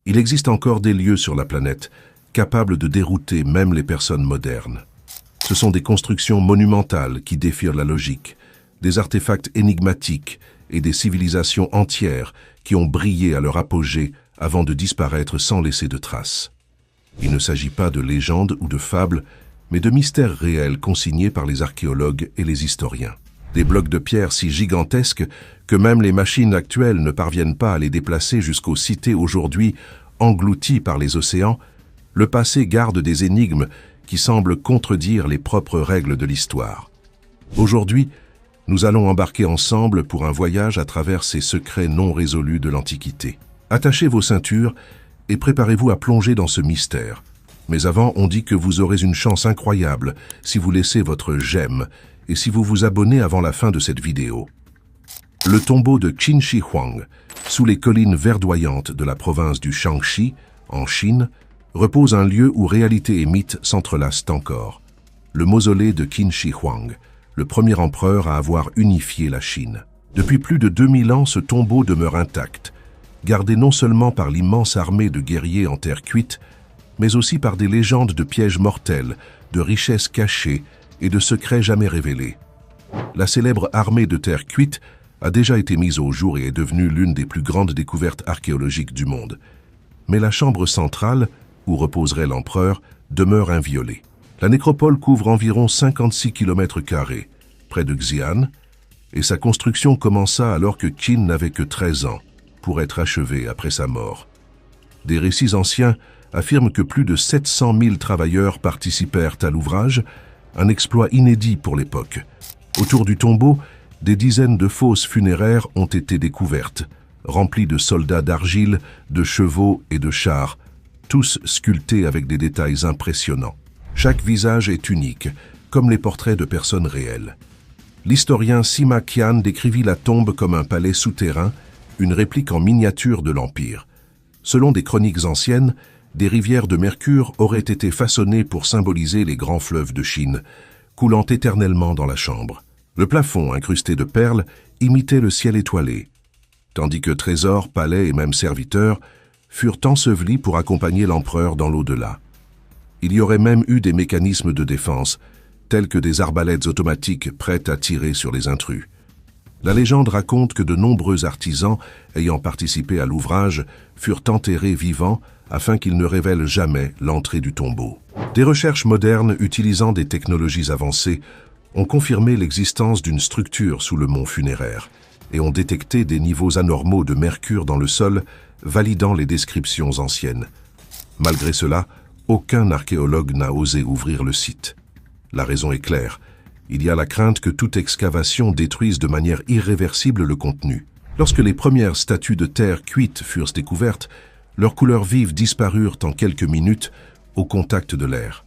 Il existe encore des lieux sur la planète capables de dérouter même les personnes modernes. Ce sont des constructions monumentales qui défient la logique, des artefacts énigmatiques et des civilisations entières qui ont brillé à leur apogée avant de disparaître sans laisser de traces. Il ne s'agit pas de légendes ou de fables, mais de mystères réels consignés par les archéologues et les historiens. Des blocs de pierre si gigantesques que même les machines actuelles ne parviennent pas à les déplacer jusqu'aux cités aujourd'hui englouties par les océans, le passé garde des énigmes qui semblent contredire les propres règles de l'histoire. Aujourd'hui, nous allons embarquer ensemble pour un voyage à travers ces secrets non résolus de l'Antiquité. Attachez vos ceintures et préparez-vous à plonger dans ce mystère. Mais avant, on dit que vous aurez une chance incroyable si vous laissez votre j'aime et si vous vous abonnez avant la fin de cette vidéo. Le tombeau de Qin Shi Huang, sous les collines verdoyantes de la province du Shaanxi, en Chine, repose un lieu où réalité et mythe s'entrelacent encore. Le mausolée de Qin Shi Huang, le premier empereur à avoir unifié la Chine. Depuis plus de 2000 ans, ce tombeau demeure intact, gardé non seulement par l'immense armée de guerriers en terre cuite, mais aussi par des légendes de pièges mortels, de richesses cachées et de secrets jamais révélés. La célèbre armée de terre cuite a déjà été mise au jour et est devenue l'une des plus grandes découvertes archéologiques du monde. Mais la chambre centrale, où reposerait l'empereur, demeure inviolée. La nécropole couvre environ 56 km², près de Xi'an, et sa construction commença alors que Qin n'avait que 13 ans, pour être achevée après sa mort. Des récits anciens affirment que plus de 700 000 travailleurs participèrent à l'ouvrage, un exploit inédit pour l'époque. Autour du tombeau, des dizaines de fosses funéraires ont été découvertes, remplies de soldats d'argile, de chevaux et de chars, tous sculptés avec des détails impressionnants. Chaque visage est unique, comme les portraits de personnes réelles. L'historien Sima Qian décrivit la tombe comme un palais souterrain, une réplique en miniature de l'Empire. Selon des chroniques anciennes, des rivières de mercure auraient été façonnées pour symboliser les grands fleuves de Chine, coulant éternellement dans la chambre. Le plafond, incrusté de perles, imitait le ciel étoilé, tandis que trésors, palais et même serviteurs furent ensevelis pour accompagner l'empereur dans l'au-delà. Il y aurait même eu des mécanismes de défense, tels que des arbalètes automatiques prêtes à tirer sur les intrus. La légende raconte que de nombreux artisans ayant participé à l'ouvrage furent enterrés vivants afin qu'ils ne révèlent jamais l'entrée du tombeau. Des recherches modernes utilisant des technologies avancées ont confirmé l'existence d'une structure sous le mont funéraire et ont détecté des niveaux anormaux de mercure dans le sol, validant les descriptions anciennes. Malgré cela, aucun archéologue n'a osé ouvrir le site. La raison est claire. Il y a la crainte que toute excavation détruise de manière irréversible le contenu. Lorsque les premières statues de terre cuite furent découvertes, leurs couleurs vives disparurent en quelques minutes au contact de l'air.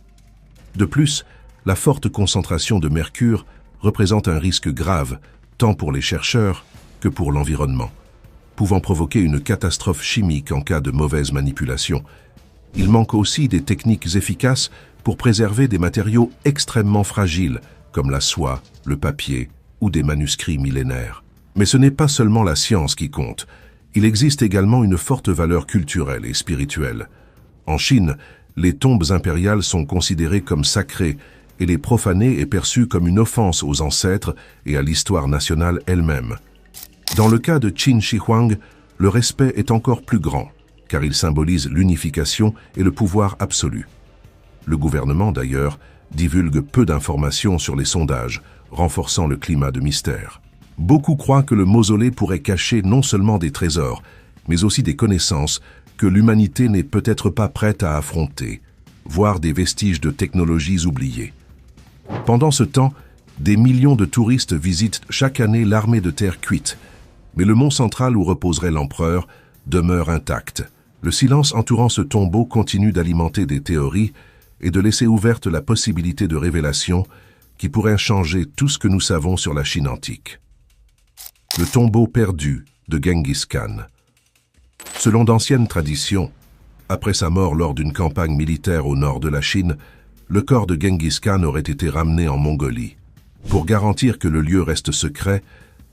De plus, la forte concentration de mercure représente un risque grave, tant pour les chercheurs que pour l'environnement, pouvant provoquer une catastrophe chimique en cas de mauvaise manipulation. Il manque aussi des techniques efficaces pour préserver des matériaux extrêmement fragiles, comme la soie, le papier ou des manuscrits millénaires. Mais ce n'est pas seulement la science qui compte. Il existe également une forte valeur culturelle et spirituelle. En Chine, les tombes impériales sont considérées comme sacrées et les profaner est perçu comme une offense aux ancêtres et à l'histoire nationale elle-même. Dans le cas de Qin Shi Huang, le respect est encore plus grand, car il symbolise l'unification et le pouvoir absolu. Le gouvernement, d'ailleurs, divulgue peu d'informations sur les sondages, renforçant le climat de mystère. Beaucoup croient que le mausolée pourrait cacher non seulement des trésors, mais aussi des connaissances que l'humanité n'est peut-être pas prête à affronter, voire des vestiges de technologies oubliées. Pendant ce temps, des millions de touristes visitent chaque année l'armée de terre cuite, mais le mont central où reposerait l'empereur demeure intact. Le silence entourant ce tombeau continue d'alimenter des théories et de laisser ouverte la possibilité de révélation qui pourrait changer tout ce que nous savons sur la Chine antique. Le tombeau perdu de Genghis Khan. Selon d'anciennes traditions, après sa mort lors d'une campagne militaire au nord de la Chine, le corps de Genghis Khan aurait été ramené en Mongolie. Pour garantir que le lieu reste secret,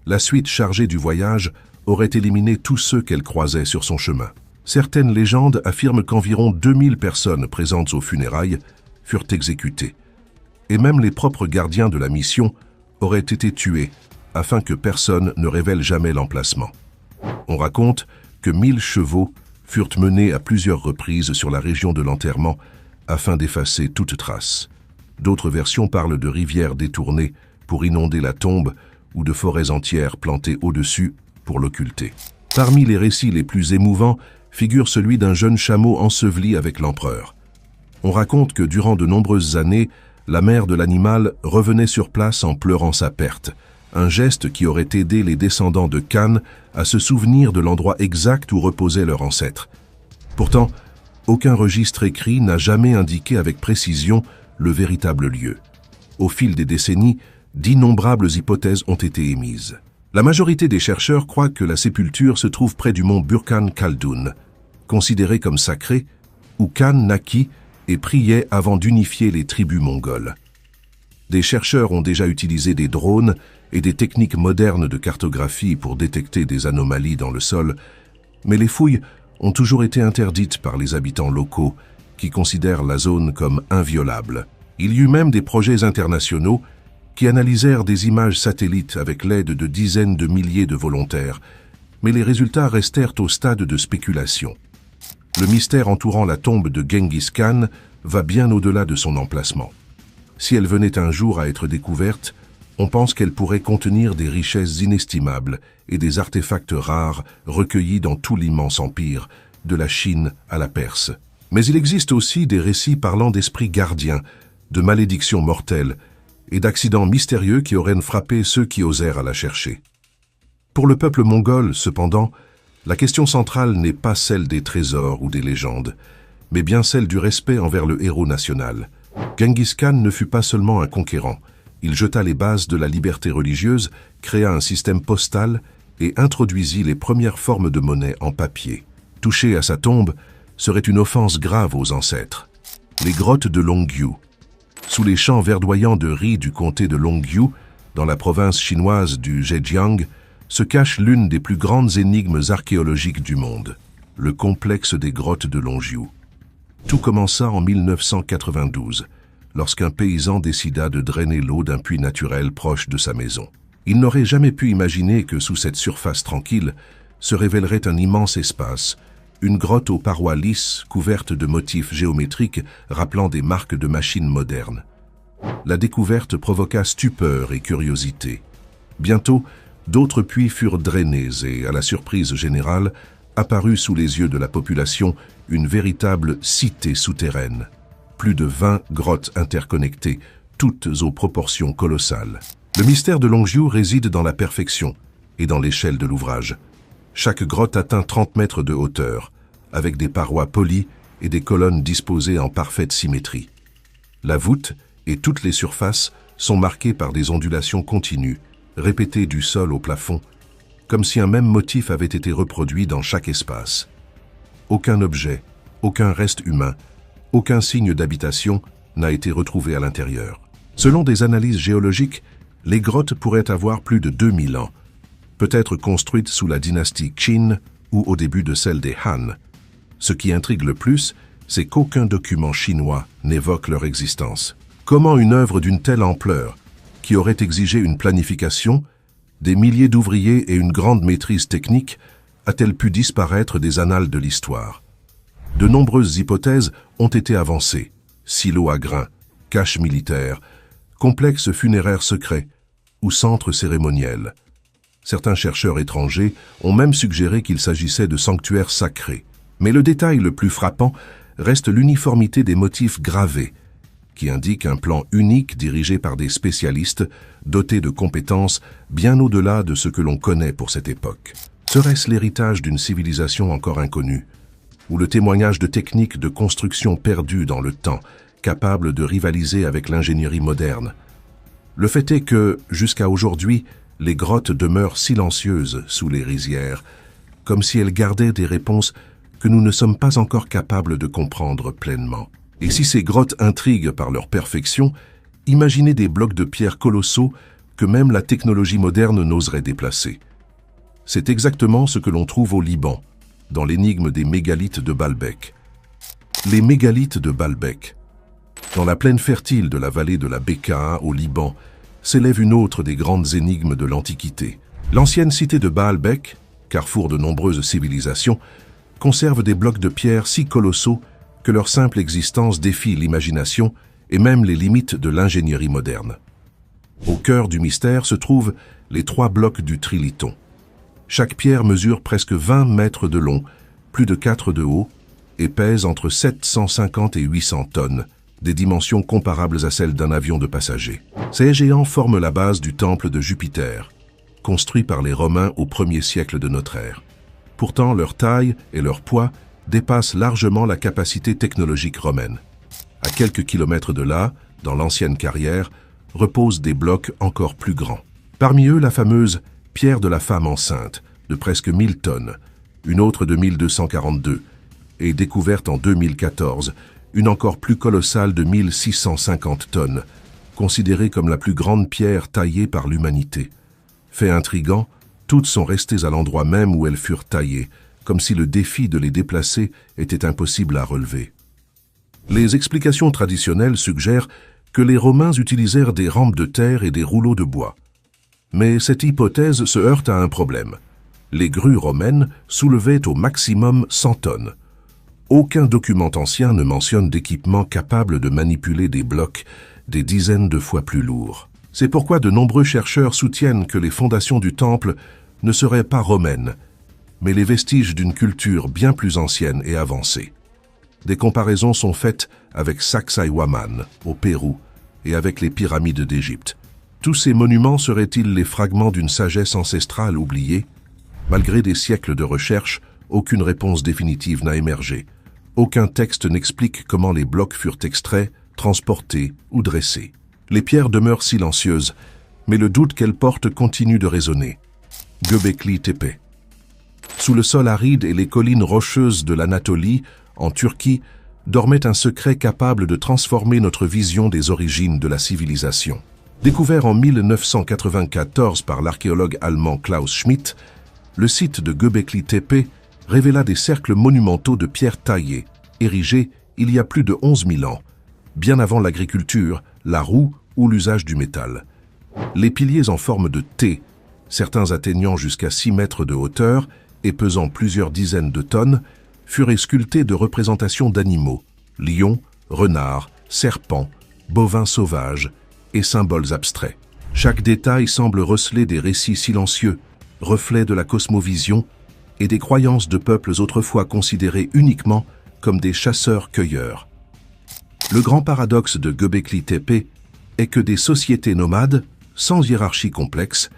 la suite chargée du voyage aurait éliminé tous ceux qu'elle croisait sur son chemin. Certaines légendes affirment qu'environ 2000 personnes présentes aux funérailles furent exécutées. Et même les propres gardiens de la mission auraient été tués afin que personne ne révèle jamais l'emplacement. On raconte que 1000 chevaux furent menés à plusieurs reprises sur la région de l'enterrement afin d'effacer toute trace. D'autres versions parlent de rivières détournées pour inonder la tombe ou de forêts entières plantées au-dessus pour l'occulter. Parmi les récits les plus émouvants figure celui d'un jeune chameau enseveli avec l'empereur. On raconte que durant de nombreuses années, la mère de l'animal revenait sur place en pleurant sa perte, un geste qui aurait aidé les descendants de Khan à se souvenir de l'endroit exact où reposait leur ancêtre. Pourtant, aucun registre écrit n'a jamais indiqué avec précision le véritable lieu. Au fil des décennies, d'innombrables hypothèses ont été émises. La majorité des chercheurs croient que la sépulture se trouve près du mont Burkhan Khaldun, considéré comme sacré, où Khan naquit et priait avant d'unifier les tribus mongoles. Des chercheurs ont déjà utilisé des drones et des techniques modernes de cartographie pour détecter des anomalies dans le sol, mais les fouilles ont toujours été interdites par les habitants locaux, qui considèrent la zone comme inviolable. Il y eut même des projets internationaux qui analysèrent des images satellites avec l'aide de dizaines de milliers de volontaires, mais les résultats restèrent au stade de spéculation. Le mystère entourant la tombe de Genghis Khan va bien au-delà de son emplacement. Si elle venait un jour à être découverte, on pense qu'elle pourrait contenir des richesses inestimables et des artefacts rares recueillis dans tout l'immense empire, de la Chine à la Perse. Mais il existe aussi des récits parlant d'esprits gardiens, de malédictions mortelles et d'accidents mystérieux qui auraient frappé ceux qui osèrent à la chercher. Pour le peuple mongol, cependant, la question centrale n'est pas celle des trésors ou des légendes, mais bien celle du respect envers le héros national. Genghis Khan ne fut pas seulement un conquérant, il jeta les bases de la liberté religieuse, créa un système postal et introduisit les premières formes de monnaie en papier. Toucher à sa tombe serait une offense grave aux ancêtres. Les grottes de Longyu. Sous les champs verdoyants de riz du comté de Longyu, dans la province chinoise du Zhejiang, se cache l'une des plus grandes énigmes archéologiques du monde, le complexe des grottes de Longyu. Tout commença en 1992, lorsqu'un paysan décida de drainer l'eau d'un puits naturel proche de sa maison. Il n'aurait jamais pu imaginer que sous cette surface tranquille se révélerait un immense espace, une grotte aux parois lisses couvertes de motifs géométriques rappelant des marques de machines modernes. La découverte provoqua stupeur et curiosité. Bientôt, d'autres puits furent drainés et, à la surprise générale, apparut sous les yeux de la population une véritable cité souterraine. Plus de 20 grottes interconnectées, toutes aux proportions colossales. Le mystère de Longyu réside dans la perfection et dans l'échelle de l'ouvrage. Chaque grotte atteint 30 mètres de hauteur, avec des parois polies et des colonnes disposées en parfaite symétrie. La voûte et toutes les surfaces sont marquées par des ondulations continues, répétées du sol au plafond, comme si un même motif avait été reproduit dans chaque espace. Aucun objet, aucun reste humain, aucun signe d'habitation n'a été retrouvé à l'intérieur. Selon des analyses géologiques, les grottes pourraient avoir plus de 2000 ans, peut-être construites sous la dynastie Qin ou au début de celle des Han. Ce qui intrigue le plus, c'est qu'aucun document chinois n'évoque leur existence. Comment une œuvre d'une telle ampleur, qui aurait exigé une planification, des milliers d'ouvriers et une grande maîtrise technique, a-t-elle pu disparaître des annales de l'histoire? De nombreuses hypothèses ont été avancées. Silos à grains, caches militaires, complexes funéraires secrets ou centres cérémoniels. Certains chercheurs étrangers ont même suggéré qu'il s'agissait de sanctuaires sacrés. Mais le détail le plus frappant reste l'uniformité des motifs gravés, qui indique un plan unique dirigé par des spécialistes dotés de compétences bien au-delà de ce que l'on connaît pour cette époque. Serait-ce l'héritage d'une civilisation encore inconnue, ou le témoignage de techniques de construction perdues dans le temps, capables de rivaliser avec l'ingénierie moderne? Le fait est que, jusqu'à aujourd'hui, les grottes demeurent silencieuses sous les rizières, comme si elles gardaient des réponses que nous ne sommes pas encore capables de comprendre pleinement. Et si ces grottes intriguent par leur perfection, imaginez des blocs de pierre colossaux que même la technologie moderne n'oserait déplacer. C'est exactement ce que l'on trouve au Liban, dans l'énigme des mégalithes de Baalbek. Les mégalithes de Baalbek. Dans la plaine fertile de la vallée de la Bekaa au Liban, s'élève une autre des grandes énigmes de l'Antiquité. L'ancienne cité de Baalbek, carrefour de nombreuses civilisations, conserve des blocs de pierre si colossaux que leur simple existence défie l'imagination et même les limites de l'ingénierie moderne. Au cœur du mystère se trouvent les 3 blocs du Triliton. Chaque pierre mesure presque 20 mètres de long, plus de 4 de haut, et pèse entre 750 et 800 tonnes, des dimensions comparables à celles d'un avion de passagers. Ces géants forment la base du temple de Jupiter, construit par les Romains au 1er siècle de notre ère. Pourtant, leur taille et leur poids dépassent largement la capacité technologique romaine. À quelques kilomètres de là, dans l'ancienne carrière, reposent des blocs encore plus grands. Parmi eux, la fameuse pierre de la femme enceinte, de presque 1000 tonnes, une autre de 1242, et découverte en 2014, une encore plus colossale de 1650 tonnes, considérée comme la plus grande pierre taillée par l'humanité. Fait intrigant, toutes sont restées à l'endroit même où elles furent taillées, comme si le défi de les déplacer était impossible à relever. Les explications traditionnelles suggèrent que les Romains utilisèrent des rampes de terre et des rouleaux de bois. Mais cette hypothèse se heurte à un problème. Les grues romaines soulevaient au maximum 100 tonnes. Aucun document ancien ne mentionne d'équipement capable de manipuler des blocs des dizaines de fois plus lourds. C'est pourquoi de nombreux chercheurs soutiennent que les fondations du temple ne seraient pas romaines, mais les vestiges d'une culture bien plus ancienne et avancée. Des comparaisons sont faites avec Sacsayhuaman, au Pérou, et avec les pyramides d'Égypte. Tous ces monuments seraient-ils les fragments d'une sagesse ancestrale oubliée? Malgré des siècles de recherche, aucune réponse définitive n'a émergé. Aucun texte n'explique comment les blocs furent extraits, transportés ou dressés. Les pierres demeurent silencieuses, mais le doute qu'elles portent continue de résonner. Göbekli Tepe. Sous le sol aride et les collines rocheuses de l'Anatolie, en Turquie, dormait un secret capable de transformer notre vision des origines de la civilisation. Découvert en 1994 par l'archéologue allemand Klaus Schmidt, le site de Göbekli Tepe révéla des cercles monumentaux de pierres taillées, érigés il y a plus de 11 000 ans, bien avant l'agriculture, la roue ou l'usage du métal. Les piliers en forme de T, certains atteignant jusqu'à 6 mètres de hauteur et pesant plusieurs dizaines de tonnes, furent sculptés de représentations d'animaux, lions, renards, serpents, bovins sauvages et symboles abstraits. Chaque détail semble receler des récits silencieux, reflets de la cosmovision et des croyances de peuples autrefois considérés uniquement comme des chasseurs-cueilleurs. Le grand paradoxe de Göbekli Tepe est que des sociétés nomades, sans hiérarchie complexe,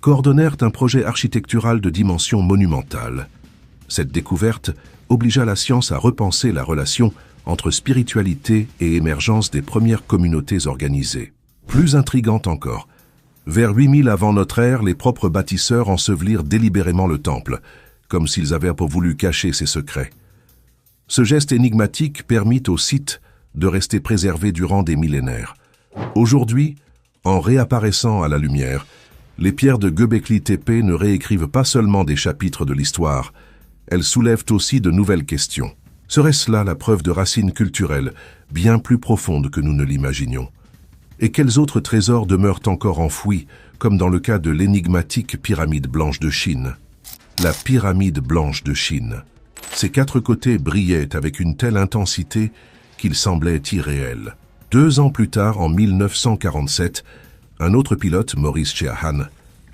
coordonnèrent un projet architectural de dimension monumentale. Cette découverte obligea la science à repenser la relation entre spiritualité et émergence des premières communautés organisées. Plus intrigante encore, vers 8000 avant notre ère, les propres bâtisseurs ensevelirent délibérément le temple, comme s'ils avaient voulu cacher ses secrets. Ce geste énigmatique permit au site de rester préservé durant des millénaires. Aujourd'hui, en réapparaissant à la lumière, les pierres de Göbekli Tepe ne réécrivent pas seulement des chapitres de l'histoire, elles soulèvent aussi de nouvelles questions. Serait-ce là la preuve de racines culturelles bien plus profondes que nous ne l'imaginions? Et quels autres trésors demeurent encore enfouis, comme dans le cas de l'énigmatique pyramide blanche de Chine? La pyramide blanche de Chine. Ses 4 côtés brillaient avec une telle intensité qu'ils semblaient irréels. 2 ans plus tard, en 1947, un autre pilote, Maurice Sheahan,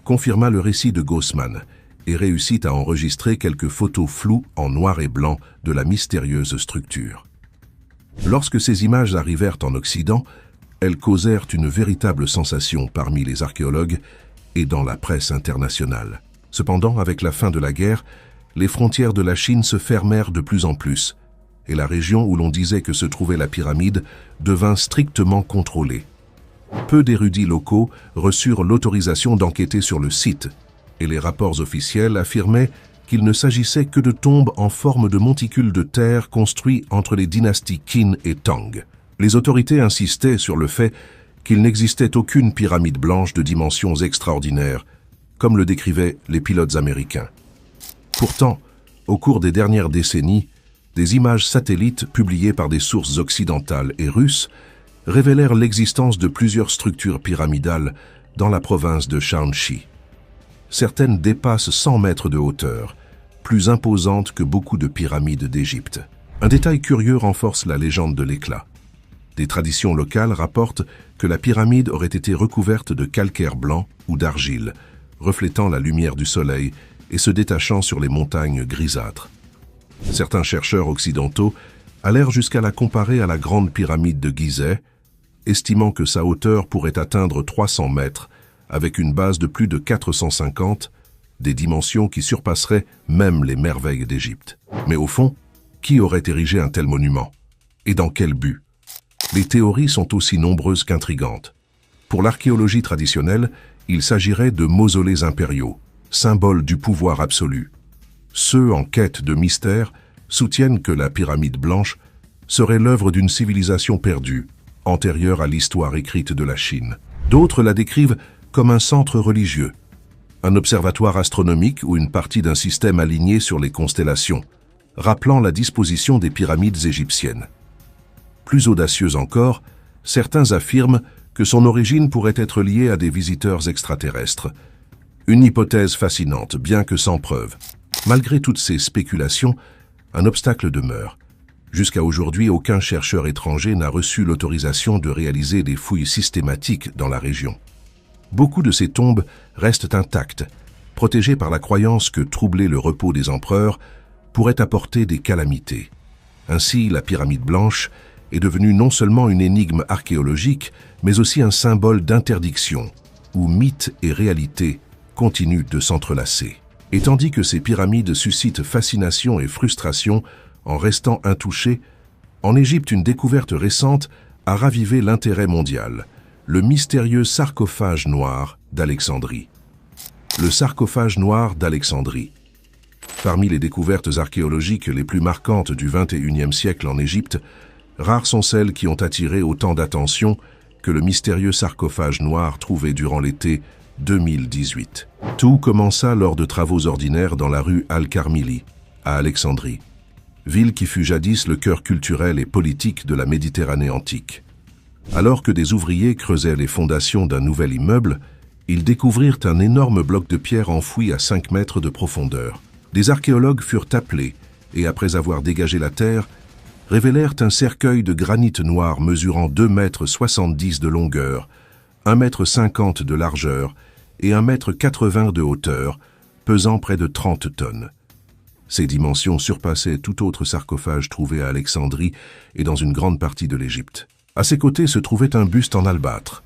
confirma le récit de Gaussmann et réussit à enregistrer quelques photos floues en noir et blanc de la mystérieuse structure. Lorsque ces images arrivèrent en Occident, elles causèrent une véritable sensation parmi les archéologues et dans la presse internationale. Cependant, avec la fin de la guerre, les frontières de la Chine se fermèrent de plus en plus, et la région où l'on disait que se trouvait la pyramide devint strictement contrôlée. Peu d'érudits locaux reçurent l'autorisation d'enquêter sur le site, et les rapports officiels affirmaient qu'il ne s'agissait que de tombes en forme de monticules de terre construits entre les dynasties Qin et Tang. Les autorités insistaient sur le fait qu'il n'existait aucune pyramide blanche de dimensions extraordinaires, comme le décrivaient les pilotes américains. Pourtant, Au cours des dernières décennies, des images satellites publiées par des sources occidentales et russes révélèrent l'existence de plusieurs structures pyramidales dans la province de Shaanxi. Certaines dépassent 100 mètres de hauteur, plus imposantes que beaucoup de pyramides d'Égypte. Un détail curieux renforce la légende de l'éclat. Des traditions locales rapportent que la pyramide aurait été recouverte de calcaire blanc ou d'argile, reflétant la lumière du soleil et se détachant sur les montagnes grisâtres. Certains chercheurs occidentaux allèrent jusqu'à la comparer à la grande pyramide de Gizeh, estimant que sa hauteur pourrait atteindre 300 mètres, avec une base de plus de 450, des dimensions qui surpasseraient même les merveilles d'Égypte. Mais au fond, qui aurait érigé un tel monument? Et dans quel but? Les théories sont aussi nombreuses qu'intrigantes. Pour l'archéologie traditionnelle, il s'agirait de mausolées impériaux, symboles du pouvoir absolu. Ceux en quête de mystère soutiennent que la pyramide blanche serait l'œuvre d'une civilisation perdue, antérieure à l'histoire écrite de la Chine. D'autres la décrivent comme un centre religieux, un observatoire astronomique ou une partie d'un système aligné sur les constellations, rappelant la disposition des pyramides égyptiennes. Plus audacieux encore, certains affirment que son origine pourrait être liée à des visiteurs extraterrestres. Une hypothèse fascinante, bien que sans preuve. Malgré toutes ces spéculations, un obstacle demeure. Jusqu'à aujourd'hui, aucun chercheur étranger n'a reçu l'autorisation de réaliser des fouilles systématiques dans la région. Beaucoup de ces tombes restent intactes, protégées par la croyance que troubler le repos des empereurs pourrait apporter des calamités. Ainsi, la pyramide blanche est devenue non seulement une énigme archéologique, mais aussi un symbole d'interdiction, où mythe et réalité continuent de s'entrelacer. Et tandis que ces pyramides suscitent fascination et frustration en restant intouchées, en Égypte, une découverte récente a ravivé l'intérêt mondial, le mystérieux sarcophage noir d'Alexandrie. Le sarcophage noir d'Alexandrie. Parmi les découvertes archéologiques les plus marquantes du XXIe siècle en Égypte, rares sont celles qui ont attiré autant d'attention que le mystérieux sarcophage noir trouvé durant l'été 2018. Tout commença lors de travaux ordinaires dans la rue Al-Karmili, à Alexandrie, ville qui fut jadis le cœur culturel et politique de la Méditerranée antique. Alors que des ouvriers creusaient les fondations d'un nouvel immeuble, ils découvrirent un énorme bloc de pierre enfoui à 5 mètres de profondeur. Des archéologues furent appelés et, après avoir dégagé la terre, révélèrent un cercueil de granit noir mesurant 2,70 m de longueur, 1,50 m de largeur et 1,80 m de hauteur, pesant près de 30 tonnes. Ces dimensions surpassaient tout autre sarcophage trouvé à Alexandrie et dans une grande partie de l'Égypte. À ses côtés se trouvait un buste en albâtre,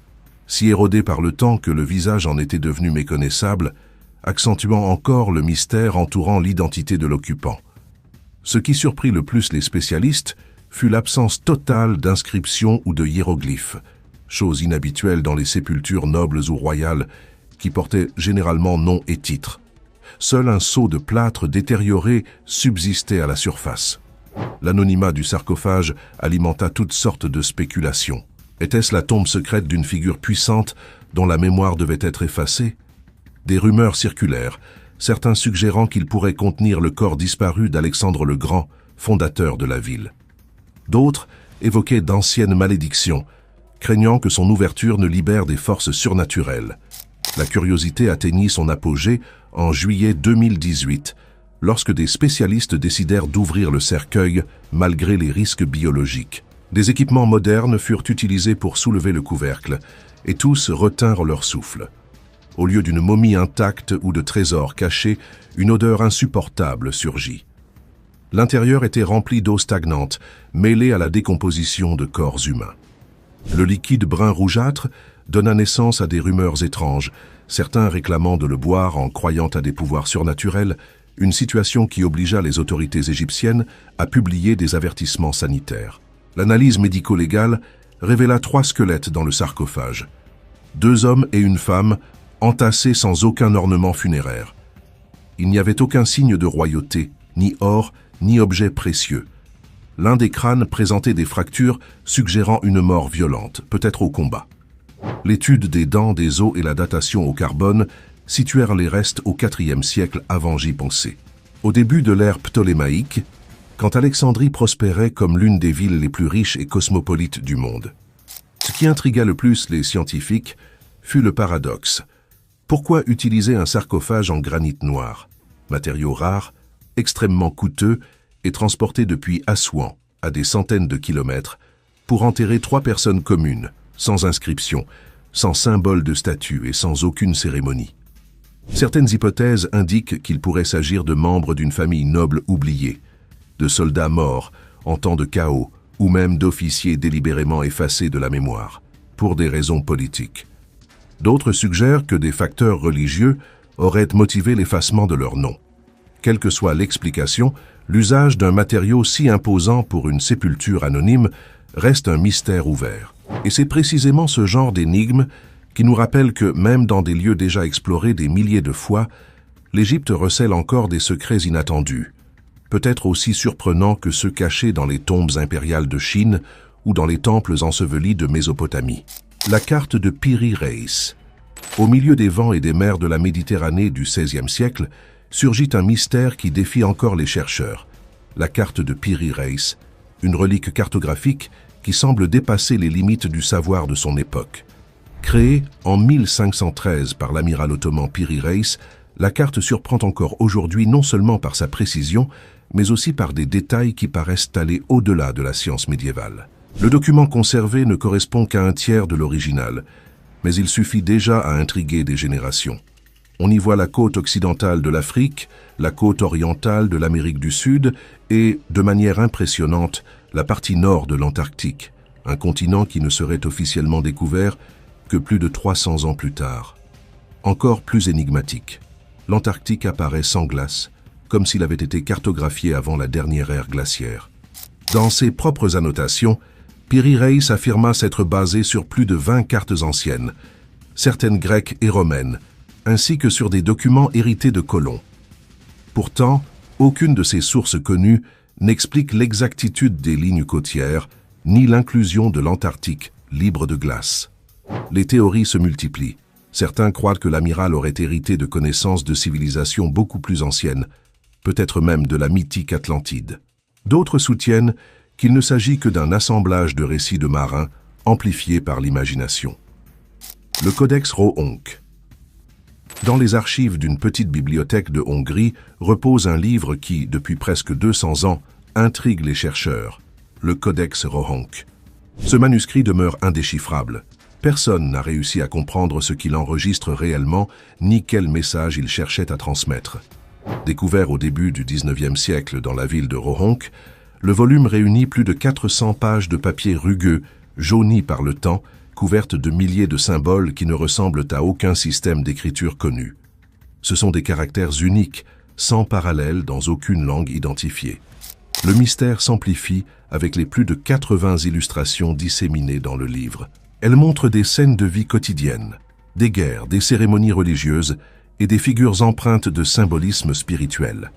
si érodé par le temps que le visage en était devenu méconnaissable, accentuant encore le mystère entourant l'identité de l'occupant. Ce qui surprit le plus les spécialistes fut l'absence totale d'inscriptions ou de hiéroglyphes, chose inhabituelle dans les sépultures nobles ou royales qui portaient généralement nom et titre. Seul un sceau de plâtre détérioré subsistait à la surface. L'anonymat du sarcophage alimenta toutes sortes de spéculations. Était-ce la tombe secrète d'une figure puissante dont la mémoire devait être effacée? Des rumeurs circulèrent, certains suggérant qu'il pourrait contenir le corps disparu d'Alexandre le Grand, fondateur de la ville. D'autres évoquaient d'anciennes malédictions, craignant que son ouverture ne libère des forces surnaturelles. La curiosité atteignit son apogée en juillet 2018, lorsque des spécialistes décidèrent d'ouvrir le cercueil malgré les risques biologiques. Des équipements modernes furent utilisés pour soulever le couvercle, et tous retinrent leur souffle. Au lieu d'une momie intacte ou de trésors cachés, une odeur insupportable surgit. L'intérieur était rempli d'eau stagnante, mêlée à la décomposition de corps humains. Le liquide brun rougeâtre donna naissance à des rumeurs étranges, certains réclamant de le boire en croyant à des pouvoirs surnaturels, une situation qui obligea les autorités égyptiennes à publier des avertissements sanitaires. L'analyse médico-légale révéla 3 squelettes dans le sarcophage. 2 hommes et une femme, entassés sans aucun ornement funéraire. Il n'y avait aucun signe de royauté, ni or, ni objet précieux. L'un des crânes présentait des fractures suggérant une mort violente, peut-être au combat. L'étude des dents, des os et la datation au carbone situèrent les restes au IVe siècle avant J. Au début de l'ère ptolémaïque, quand Alexandrie prospérait comme l'une des villes les plus riches et cosmopolites du monde. Ce qui intrigua le plus les scientifiques fut le paradoxe. Pourquoi utiliser un sarcophage en granit noir, matériau rare, extrêmement coûteux et transporté depuis Assouan, à des centaines de kilomètres, pour enterrer 3 personnes communes, sans inscription, sans symbole de statut et sans aucune cérémonie? Certaines hypothèses indiquent qu'il pourrait s'agir de membres d'une famille noble oubliée, de soldats morts en temps de chaos ou même d'officiers délibérément effacés de la mémoire, pour des raisons politiques. D'autres suggèrent que des facteurs religieux auraient motivé l'effacement de leur nom. Quelle que soit l'explication, l'usage d'un matériau si imposant pour une sépulture anonyme reste un mystère ouvert. Et c'est précisément ce genre d'énigme qui nous rappelle que, même dans des lieux déjà explorés des milliers de fois, l'Égypte recèle encore des secrets inattendus, peut-être aussi surprenants que ceux cachés dans les tombes impériales de Chine ou dans les temples ensevelis de Mésopotamie. La carte de Piri Reis. Au milieu des vents et des mers de la Méditerranée du XVIe siècle, surgit un mystère qui défie encore les chercheurs. La carte de Piri Reis, une relique cartographique qui semble dépasser les limites du savoir de son époque. Créée en 1513 par l'amiral ottoman Piri Reis, la carte surprend encore aujourd'hui non seulement par sa précision, mais aussi par des détails qui paraissent aller au-delà de la science médiévale. Le document conservé ne correspond qu'à un tiers de l'original, mais il suffit déjà à intriguer des générations. On y voit la côte occidentale de l'Afrique, la côte orientale de l'Amérique du Sud et, de manière impressionnante, la partie nord de l'Antarctique, un continent qui ne serait officiellement découvert que plus de 300 ans plus tard. Encore plus énigmatique, l'Antarctique apparaît sans glace, comme s'il avait été cartographié avant la dernière ère glaciaire. Dans ses propres annotations, Piri Reis affirma s'être basé sur plus de 20 cartes anciennes, certaines grecques et romaines, ainsi que sur des documents hérités de colons. Pourtant, aucune de ces sources connues n'explique l'exactitude des lignes côtières, ni l'inclusion de l'Antarctique, libre de glace. Les théories se multiplient. Certains croient que l'amiral aurait hérité de connaissances de civilisations beaucoup plus anciennes, peut-être même de la mythique Atlantide. D'autres soutiennent qu'il ne s'agit que d'un assemblage de récits de marins amplifiés par l'imagination. Le Codex Rohonk. Dans les archives d'une petite bibliothèque de Hongrie repose un livre qui, depuis presque 200 ans, intrigue les chercheurs, le Codex Rohonk. Ce manuscrit demeure indéchiffrable. Personne n'a réussi à comprendre ce qu'il enregistre réellement, ni quel message il cherchait à transmettre. Découvert au début du XIXe siècle dans la ville de Rohonk, le volume réunit plus de 400 pages de papier rugueux, jauni par le temps, couvertes de milliers de symboles qui ne ressemblent à aucun système d'écriture connu. Ce sont des caractères uniques, sans parallèle dans aucune langue identifiée. Le mystère s'amplifie avec les plus de 80 illustrations disséminées dans le livre. Elles montrent des scènes de vie quotidienne, des guerres, des cérémonies religieuses et des figures empreintes de symbolisme spirituel.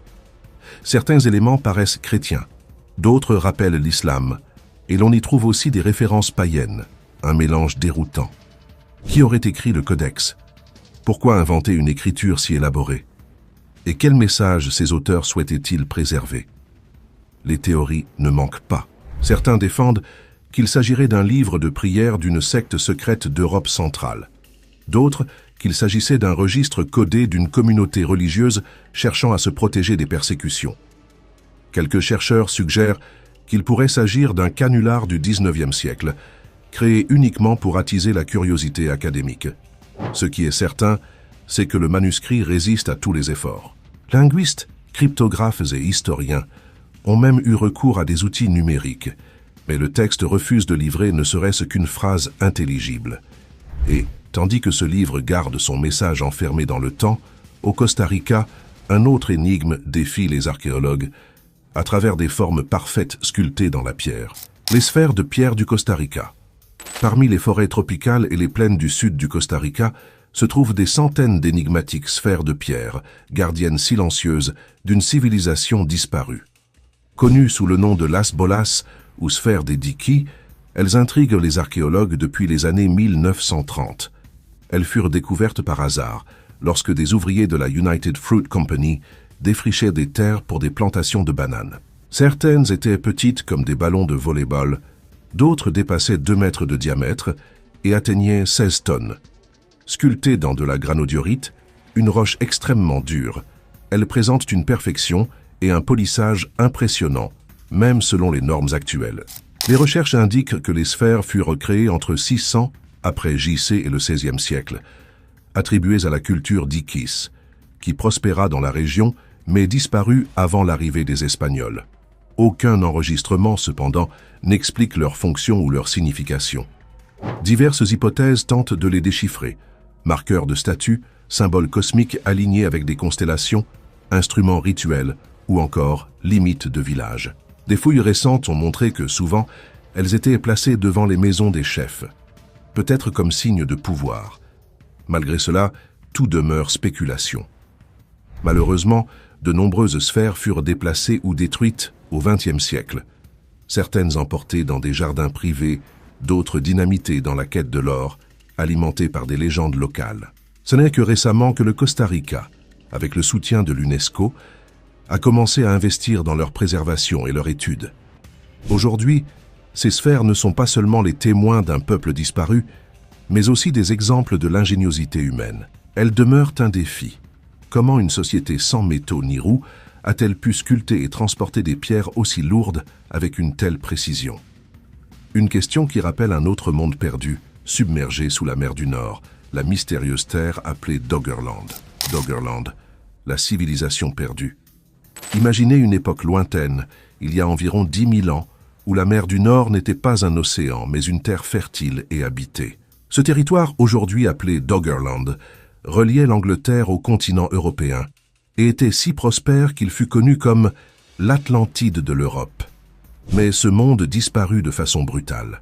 Certains éléments paraissent chrétiens, d'autres rappellent l'islam, et l'on y trouve aussi des références païennes, un mélange déroutant. Qui aurait écrit le codex? Pourquoi inventer une écriture si élaborée? Et quel message ces auteurs souhaitaient-ils préserver? Les théories ne manquent pas. Certains défendent qu'il s'agirait d'un livre de prière d'une secte secrète d'Europe centrale. D'autres qu'il s'agissait d'un registre codé d'une communauté religieuse cherchant à se protéger des persécutions. Quelques chercheurs suggèrent qu'il pourrait s'agir d'un canular du XIXe siècle, créé uniquement pour attiser la curiosité académique. Ce qui est certain, c'est que le manuscrit résiste à tous les efforts. Linguistes, cryptographes et historiens ont même eu recours à des outils numériques, mais le texte refuse de livrer ne serait-ce qu'une phrase intelligible. Et, tandis que ce livre garde son message enfermé dans le temps, au Costa Rica, un autre énigme défie les archéologues, à travers des formes parfaites sculptées dans la pierre. Les sphères de pierre du Costa Rica. Parmi les forêts tropicales et les plaines du sud du Costa Rica, se trouvent des centaines d'énigmatiques sphères de pierre, gardiennes silencieuses d'une civilisation disparue. Connues sous le nom de Las Bolas ou sphères des Diki, elles intriguent les archéologues depuis les années 1930. Elles furent découvertes par hasard, lorsque des ouvriers de la United Fruit Company défrichaient des terres pour des plantations de bananes. Certaines étaient petites comme des ballons de volley-ball, d'autres dépassaient 2 mètres de diamètre et atteignaient 16 tonnes. Sculptée dans de la granodiorite, une roche extrêmement dure, elle présente une perfection et un polissage impressionnant, même selon les normes actuelles. Les recherches indiquent que les sphères furent créées entre 600 après JC et le XVIe siècle, attribuées à la culture d'Iquiz, qui prospéra dans la région mais disparut avant l'arrivée des Espagnols. Aucun enregistrement, cependant, n'explique leur fonction ou leur signification. Diverses hypothèses tentent de les déchiffrer. Marqueurs de statut, symboles cosmiques alignés avec des constellations, instruments rituels ou encore limites de village. Des fouilles récentes ont montré que souvent, elles étaient placées devant les maisons des chefs, peut-être comme signe de pouvoir. Malgré cela, tout demeure spéculation. Malheureusement, de nombreuses sphères furent déplacées ou détruites au XXe siècle. Certaines emportées dans des jardins privés, d'autres dynamitées dans la quête de l'or, alimentées par des légendes locales. Ce n'est que récemment que le Costa Rica, avec le soutien de l'UNESCO, a commencé à investir dans leur préservation et leur étude. Aujourd'hui, ces sphères ne sont pas seulement les témoins d'un peuple disparu, mais aussi des exemples de l'ingéniosité humaine. Elles demeurent un défi. Comment une société sans métaux ni roues a-t-elle pu sculpter et transporter des pierres aussi lourdes avec une telle précision? Une question qui rappelle un autre monde perdu, submergé sous la mer du Nord, la mystérieuse terre appelée Doggerland. Doggerland, la civilisation perdue. Imaginez une époque lointaine, il y a environ 10 000 ans, où la mer du Nord n'était pas un océan, mais une terre fertile et habitée. Ce territoire, aujourd'hui appelé Doggerland, reliait l'Angleterre au continent européen et était si prospère qu'il fut connu comme l'Atlantide de l'Europe. Mais ce monde disparut de façon brutale.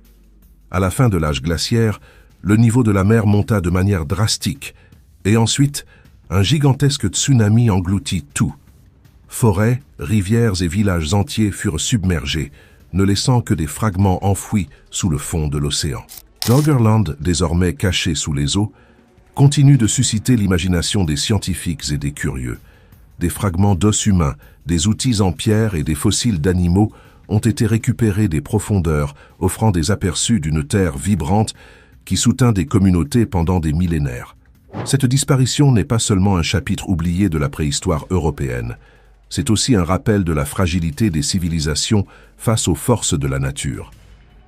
À la fin de l'âge glaciaire, le niveau de la mer monta de manière drastique et ensuite, un gigantesque tsunami engloutit tout. Forêts, rivières et villages entiers furent submergés, ne laissant que des fragments enfouis sous le fond de l'océan. Doggerland, désormais caché sous les eaux, continue de susciter l'imagination des scientifiques et des curieux. Des fragments d'os humains, des outils en pierre et des fossiles d'animaux ont été récupérés des profondeurs, offrant des aperçus d'une terre vibrante qui soutint des communautés pendant des millénaires. Cette disparition n'est pas seulement un chapitre oublié de la préhistoire européenne, c'est aussi un rappel de la fragilité des civilisations face aux forces de la nature.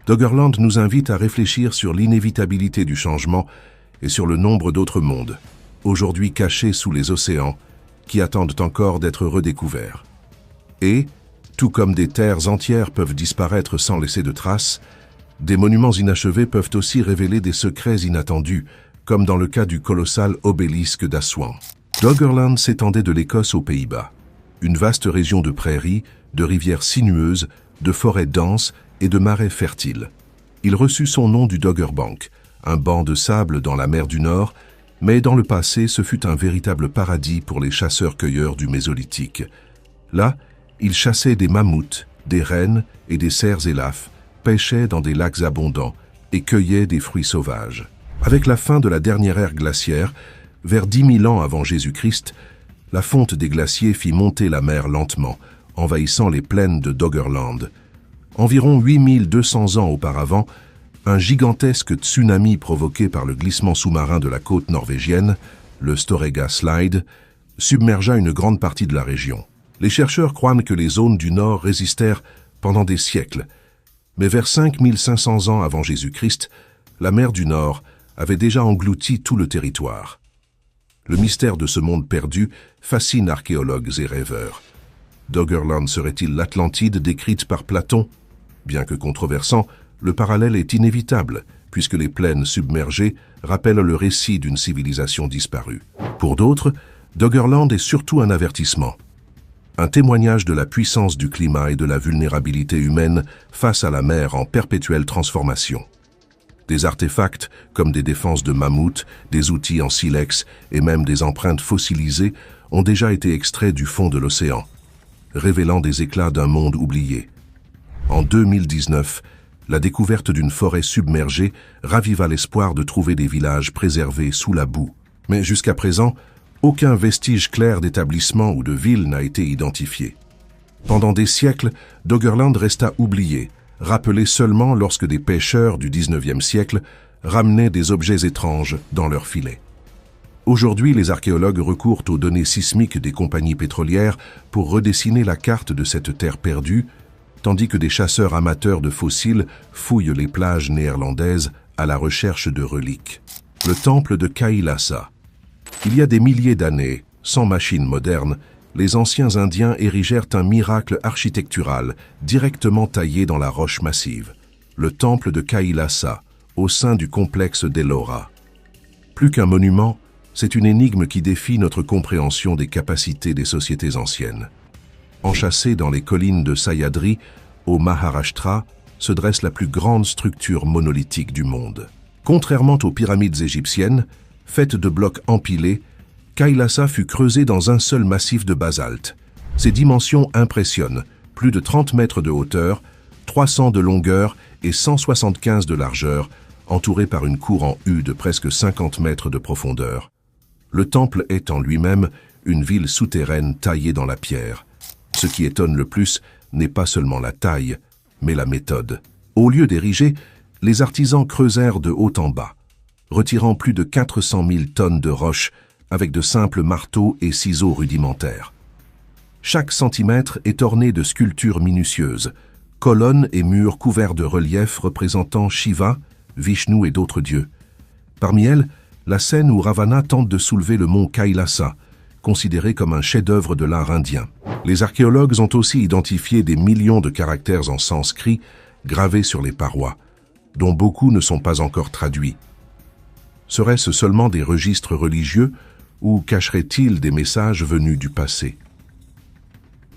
Doggerland nous invite à réfléchir sur l'inévitabilité du changement et sur le nombre d'autres mondes, aujourd'hui cachés sous les océans, qui attendent encore d'être redécouverts. Et, tout comme des terres entières peuvent disparaître sans laisser de traces, des monuments inachevés peuvent aussi révéler des secrets inattendus, comme dans le cas du colossal obélisque d'Assouan. Doggerland s'étendait de l'Écosse aux Pays-Bas, une vaste région de prairies, de rivières sinueuses, de forêts denses et de marais fertiles. Il reçut son nom du Doggerbank, un banc de sable dans la mer du Nord, mais dans le passé, ce fut un véritable paradis pour les chasseurs-cueilleurs du Mésolithique. Là, ils chassaient des mammouths, des rennes et des cerfs élaphes, pêchaient dans des lacs abondants et cueillaient des fruits sauvages. Avec la fin de la dernière ère glaciaire, vers 10 000 ans avant Jésus-Christ, la fonte des glaciers fit monter la mer lentement, envahissant les plaines de Doggerland. Environ 8200 ans auparavant, un gigantesque tsunami provoqué par le glissement sous-marin de la côte norvégienne, le Storegga Slide, submergea une grande partie de la région. Les chercheurs croient que les zones du Nord résistèrent pendant des siècles, mais vers 5500 ans avant Jésus-Christ, la mer du Nord avait déjà englouti tout le territoire. Le mystère de ce monde perdu fascine archéologues et rêveurs. Doggerland serait-il l'Atlantide décrite par Platon? Bien que controversant, le parallèle est inévitable, puisque les plaines submergées rappellent le récit d'une civilisation disparue. Pour d'autres, Doggerland est surtout un avertissement. Un témoignage de la puissance du climat et de la vulnérabilité humaine face à la mer en perpétuelle transformation. Des artefacts, comme des défenses de mammouths, des outils en silex et même des empreintes fossilisées, ont déjà été extraits du fond de l'océan, révélant des éclats d'un monde oublié. En 2019, la découverte d'une forêt submergée raviva l'espoir de trouver des villages préservés sous la boue. Mais jusqu'à présent, Aucun vestige clair d'établissement ou de ville n'a été identifié. Pendant des siècles, Doggerland resta oublié, rappelé seulement lorsque des pêcheurs du XIXe siècle ramenaient des objets étranges dans leurs filets. Aujourd'hui, les archéologues recourent aux données sismiques des compagnies pétrolières pour redessiner la carte de cette terre perdue, tandis que des chasseurs amateurs de fossiles fouillent les plages néerlandaises à la recherche de reliques. Le temple de Kailasa. Il y a des milliers d'années, sans machines modernes, les anciens Indiens érigèrent un miracle architectural directement taillé dans la roche massive, le temple de Kailasa, au sein du complexe d'Ellora. Plus qu'un monument, c'est une énigme qui défie notre compréhension des capacités des sociétés anciennes. Enchâssée dans les collines de Sahyadri, au Maharashtra, se dresse la plus grande structure monolithique du monde. Contrairement aux pyramides égyptiennes, faites de blocs empilés, Kailasa fut creusé dans un seul massif de basalte. Ses dimensions impressionnent, plus de 30 mètres de hauteur, 300 de longueur et 175 de largeur, entouré par une cour en U de presque 50 mètres de profondeur. Le temple est en lui-même une ville souterraine taillée dans la pierre. Ce qui étonne le plus n'est pas seulement la taille, mais la méthode. Au lieu d'ériger, les artisans creusèrent de haut en bas, retirant plus de 400 000 tonnes de roches avec de simples marteaux et ciseaux rudimentaires. Chaque centimètre est orné de sculptures minutieuses, colonnes et murs couverts de reliefs représentant Shiva, Vishnu et d'autres dieux. Parmi elles, la scène où Ravana tente de soulever le mont Kailasa, considéré comme un chef-d'œuvre de l'art indien. Les archéologues ont aussi identifié des millions de caractères en sanskrit gravés sur les parois, dont beaucoup ne sont pas encore traduits. Serait-ce seulement des registres religieux ou cacherait-il des messages venus du passé?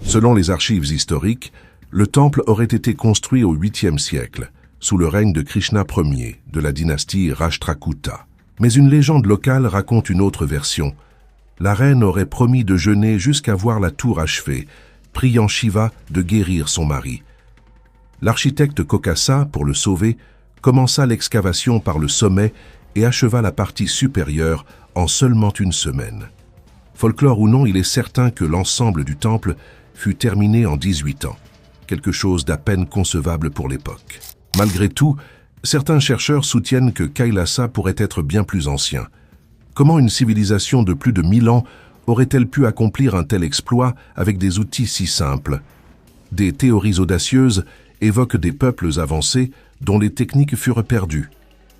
Selon les archives historiques, le temple aurait été construit au 8e siècle, sous le règne de Krishna Ier, de la dynastie Rashtrakuta. Mais une légende locale raconte une autre version. La reine aurait promis de jeûner jusqu'à voir la tour achevée, priant Shiva de guérir son mari. L'architecte Kokassa, pour le sauver, commença l'excavation par le sommet et acheva la partie supérieure en seulement une semaine. Folklore ou non, il est certain que l'ensemble du temple fut terminé en 18 ans, quelque chose d'à peine concevable pour l'époque. Malgré tout, certains chercheurs soutiennent que Kailasa pourrait être bien plus ancien. Comment une civilisation de plus de 1000 ans aurait-elle pu accomplir un tel exploit avec des outils si simples? Des théories audacieuses évoquent des peuples avancés dont les techniques furent perdues,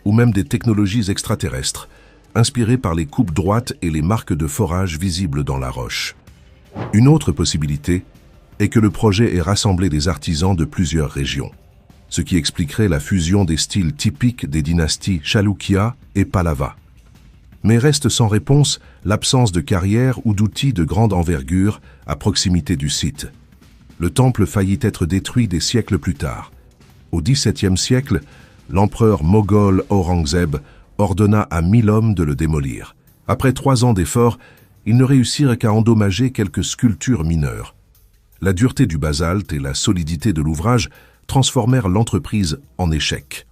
ou même des technologies extraterrestres, inspirées par les coupes droites et les marques de forage visibles dans la roche. Une autre possibilité est que le projet ait rassemblé des artisans de plusieurs régions, ce qui expliquerait la fusion des styles typiques des dynasties Chalukya et Pallava. Mais reste sans réponse l'absence de carrières ou d'outils de grande envergure à proximité du site. Le temple faillit être détruit des siècles plus tard. Au XVIIe siècle, l'empereur moghol Aurangzeb ordonna à 1000 hommes de le démolir. Après 3 ans d'efforts, ils ne réussirent qu'à endommager quelques sculptures mineures. La dureté du basalte et la solidité de l'ouvrage transformèrent l'entreprise en échec.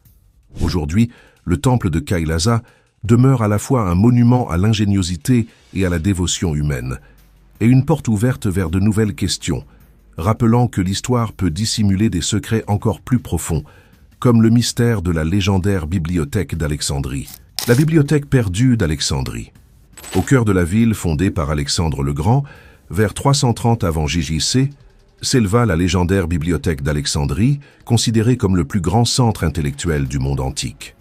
Aujourd'hui, le temple de Kailasa demeure à la fois un monument à l'ingéniosité et à la dévotion humaine, et une porte ouverte vers de nouvelles questions, rappelant que l'histoire peut dissimuler des secrets encore plus profonds, comme le mystère de la légendaire bibliothèque d'Alexandrie. La bibliothèque perdue d'Alexandrie. Au cœur de la ville fondée par Alexandre le Grand, vers 330 avant JJC, s'éleva la légendaire bibliothèque d'Alexandrie, considérée comme le plus grand centre intellectuel du monde antique.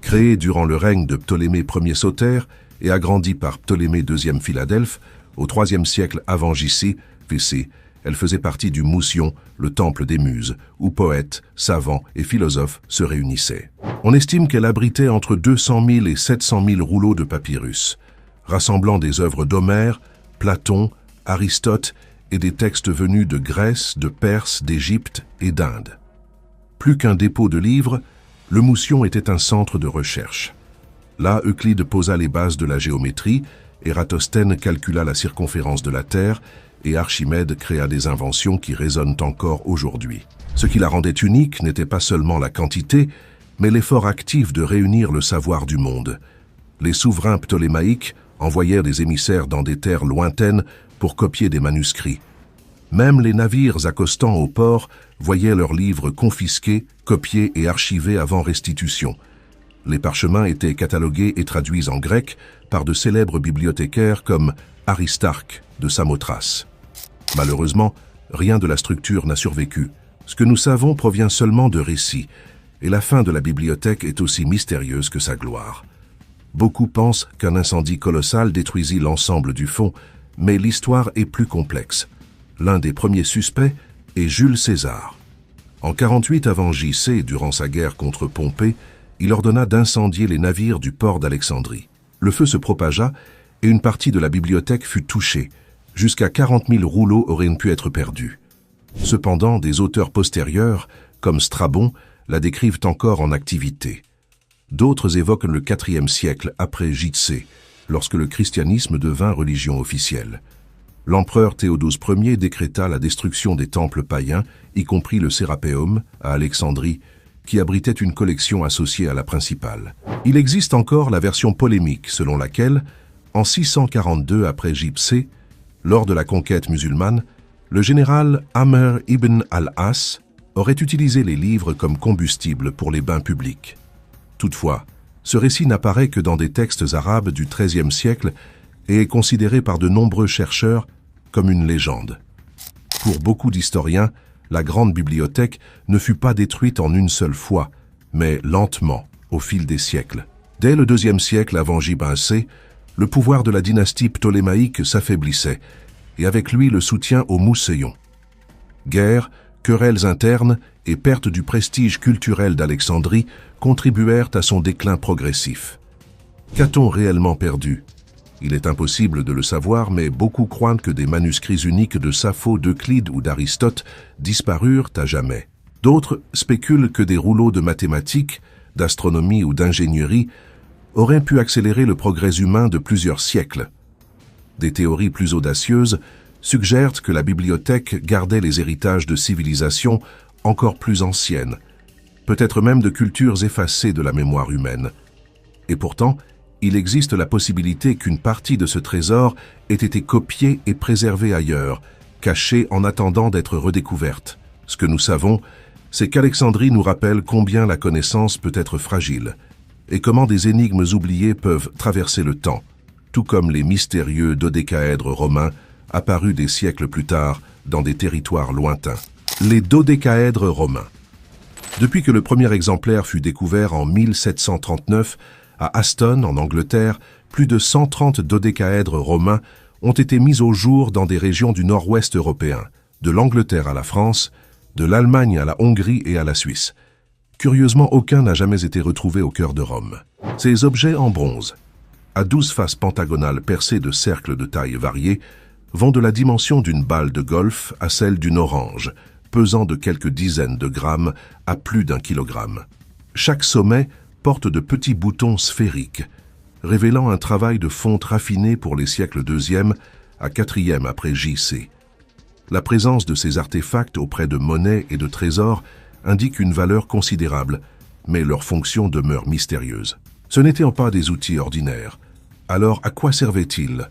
Créée durant le règne de Ptolémée Ier Sotère et agrandie par Ptolémée II Philadelphe au IIIe siècle avant JC, elle faisait partie du Moussion, le temple des Muses, où poètes, savants et philosophes se réunissaient. On estime qu'elle abritait entre 200 000 et 700 000 rouleaux de papyrus, rassemblant des œuvres d'Homère, Platon, Aristote et des textes venus de Grèce, de Perse, d'Égypte et d'Inde. Plus qu'un dépôt de livres, le Moussion était un centre de recherche. Là, Euclide posa les bases de la géométrie, Ératosthène calcula la circonférence de la Terre et Archimède créa des inventions qui résonnent encore aujourd'hui. Ce qui la rendait unique n'était pas seulement la quantité, mais l'effort actif de réunir le savoir du monde. Les souverains ptolémaïques, envoyèrent des émissaires dans des terres lointaines pour copier des manuscrits. Même les navires accostant au port voyaient leurs livres confisqués, copiés et archivés avant restitution. Les parchemins étaient catalogués et traduits en grec par de célèbres bibliothécaires comme Aristarque de Samothrace. Malheureusement, rien de la structure n'a survécu. Ce que nous savons provient seulement de récits, et la fin de la bibliothèque est aussi mystérieuse que sa gloire. Beaucoup pensent qu'un incendie colossal détruisit l'ensemble du fond, mais l'histoire est plus complexe. L'un des premiers suspects est Jules César. En 48 avant J.C., durant sa guerre contre Pompée, il ordonna d'incendier les navires du port d'Alexandrie. Le feu se propagea et une partie de la bibliothèque fut touchée. Jusqu'à 40 000 rouleaux auraient pu être perdus. Cependant, des auteurs postérieurs, comme Strabon, la décrivent encore en activité. D'autres évoquent le IVe siècle après J.C., lorsque le christianisme devint religion officielle. L'empereur Théodose Ier décréta la destruction des temples païens, y compris le Sérapéum, à Alexandrie, qui abritait une collection associée à la principale. Il existe encore la version polémique selon laquelle, en 642 après J.C., lors de la conquête musulmane, le général Amr ibn al-As aurait utilisé les livres comme combustible pour les bains publics. Toutefois, ce récit n'apparaît que dans des textes arabes du XIIIe siècle et est considéré par de nombreux chercheurs comme une légende. Pour beaucoup d'historiens, la grande bibliothèque ne fut pas détruite en une seule fois, mais lentement, au fil des siècles. Dès le IIe siècle avant J.C., le pouvoir de la dynastie ptolémaïque s'affaiblissait, et avec lui le soutien aux Mousseillons. Guerres, querelles internes et perte du prestige culturel d'Alexandrie contribuèrent à son déclin progressif. Qu'a-t-on réellement perdu? Il est impossible de le savoir, mais beaucoup croient que des manuscrits uniques de Sappho, d'Euclide ou d'Aristote disparurent à jamais. D'autres spéculent que des rouleaux de mathématiques, d'astronomie ou d'ingénierie auraient pu accélérer le progrès humain de plusieurs siècles. Des théories plus audacieuses suggèrent que la bibliothèque gardait les héritages de civilisations encore plus anciennes, peut-être même de cultures effacées de la mémoire humaine. Et pourtant, il existe la possibilité qu'une partie de ce trésor ait été copiée et préservée ailleurs, cachée en attendant d'être redécouverte. Ce que nous savons, c'est qu'Alexandrie nous rappelle combien la connaissance peut être fragile, et comment des énigmes oubliées peuvent traverser le temps, tout comme les mystérieux dodécaèdres romains apparus des siècles plus tard dans des territoires lointains. Les dodécaèdres romains. Depuis que le premier exemplaire fut découvert en 1739 à Aston, en Angleterre, plus de 130 dodécaèdres romains ont été mis au jour dans des régions du nord-ouest européen, de l'Angleterre à la France, de l'Allemagne à la Hongrie et à la Suisse. Curieusement, aucun n'a jamais été retrouvé au cœur de Rome. Ces objets en bronze, à 12 faces pentagonales percées de cercles de tailles variées, vont de la dimension d'une balle de golf à celle d'une orange, pesant de quelques dizaines de grammes à plus d'1 kilogramme. Chaque sommet porte de petits boutons sphériques, révélant un travail de fonte raffiné pour les siècles 2e à 4e après J.C. La présence de ces artefacts auprès de monnaies et de trésors indique une valeur considérable, mais leur fonction demeure mystérieuse. Ce n'étaient pas des outils ordinaires. Alors à quoi servaient-ils?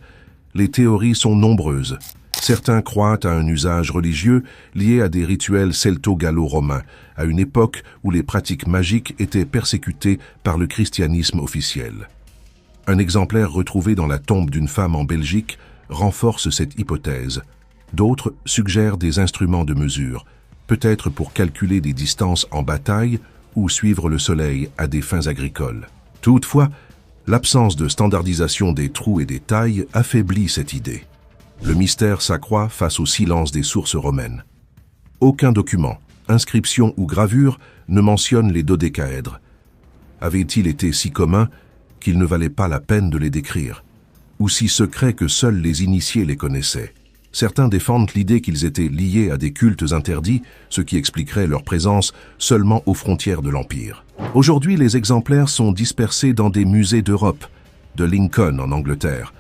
Les théories sont nombreuses. Certains croient à un usage religieux lié à des rituels celto-gallo-romains, à une époque où les pratiques magiques étaient persécutées par le christianisme officiel. Un exemplaire retrouvé dans la tombe d'une femme en Belgique renforce cette hypothèse. D'autres suggèrent des instruments de mesure, peut-être pour calculer des distances en bataille ou suivre le soleil à des fins agricoles. Toutefois, l'absence de standardisation des trous et des tailles affaiblit cette idée. Le mystère s'accroît face au silence des sources romaines. Aucun document, inscription ou gravure ne mentionne les dodécaèdres. Avaient-ils été si communs qu'il ne valait pas la peine de les décrire, ou si secrets que seuls les initiés les connaissaient? Certains défendent l'idée qu'ils étaient liés à des cultes interdits, ce qui expliquerait leur présence seulement aux frontières de l'Empire. Aujourd'hui, les exemplaires sont dispersés dans des musées d'Europe, de Lincoln en Angleterre,